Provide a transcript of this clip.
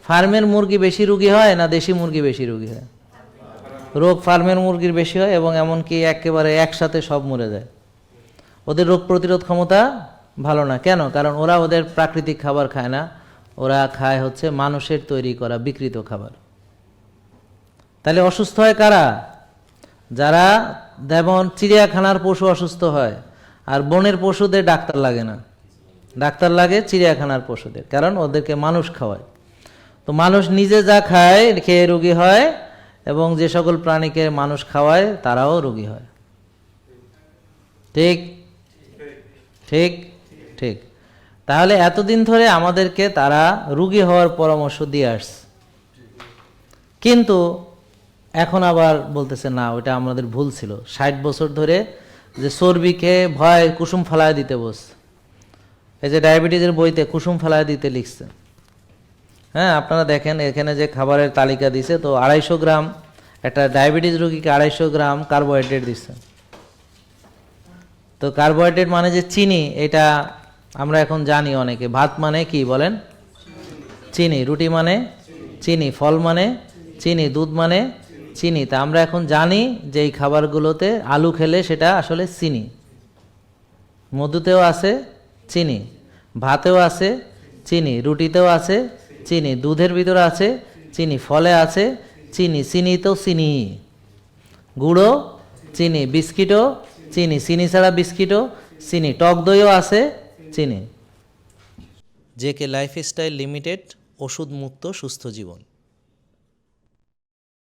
ফার্মের মুরগি বেশি রোগী হয় না দেশি মুরগি বেশি রোগী হয়? রোগ ফার্মের মুরগির বেশি হয়, এবং এমনকি একেবারে একসাথে সব মরে যায়। ওদের রোগ প্রতিরোধ ক্ষমতা ভালো না। কেন? কারণ ওরা ওদের প্রাকৃতিক খাবার খায় না, ওরা খায় হচ্ছে মানুষের তৈরি করা বিকৃত খাবার। তাহলে অসুস্থ হয় কারা? যারা যেমন চিড়িয়াখানার পশু অসুস্থ হয়, আর বনের পশুদের ডাক্তার লাগে না, ডাক্তার লাগে চিড়িয়াখানার পশুদের, কারণ ওদেরকে মানুষ খাওয়ায়। তো মানুষ নিজে যা খায় খেয়ে রোগী হয়, এবং যে সকল প্রাণীকে মানুষ খাওয়ায় তারাও রোগী হয়। ঠিক ঠিক ঠিক। তাহলে এতদিন ধরে আমাদেরকে তারা রোগী হওয়ার পরামর্শ দিয়ে আসছে, কিন্তু এখন আবার বলতেছে না, ওটা আমাদের ভুল ছিল। 60 বছর ধরে যে চর্বিকে ভয় কুসুম ফেলায় দিতে বসছে, এই যে ডায়াবেটিসের বইতে কুসুম ফেলায় দিতে লিখছে। হ্যাঁ, আপনারা দেখেন এখানে যে খাবারের তালিকা দিছে, তো 250 গ্রাম, একটা ডায়াবেটিস রোগীকে 250 গ্রাম কার্বোহাইড্রেট দিচ্ছে। তো কার্বোহাইড্রেট মানে যে চিনি, এটা আমরা এখন জানি অনেকে। ভাত মানে কি বলেন? চিনি। রুটি মানে চিনি। ফল মানে চিনি। দুধ মানে চিনি। তা আমরা এখন জানি যে এই খাবারগুলোতে আলু খেলে সেটা আসলে চিনি। মধুতেও আছে চিনি, ভাতেও আছে চিনি, রুটিতেও আছে চিনি, দুধের ভিতরে আছে চিনি, ফলে আছে চিনি, চিনিতেও চিনি, গুঁড়ো চিনি, বিস্কিটও চিনি, চিনি ছাড়া বিস্কিটও চিনি, টক দইও আছে চিনি। জেকে লাইফস্টাইল লিমিটেড, ওষুধ মুক্ত সুস্থ জীবন।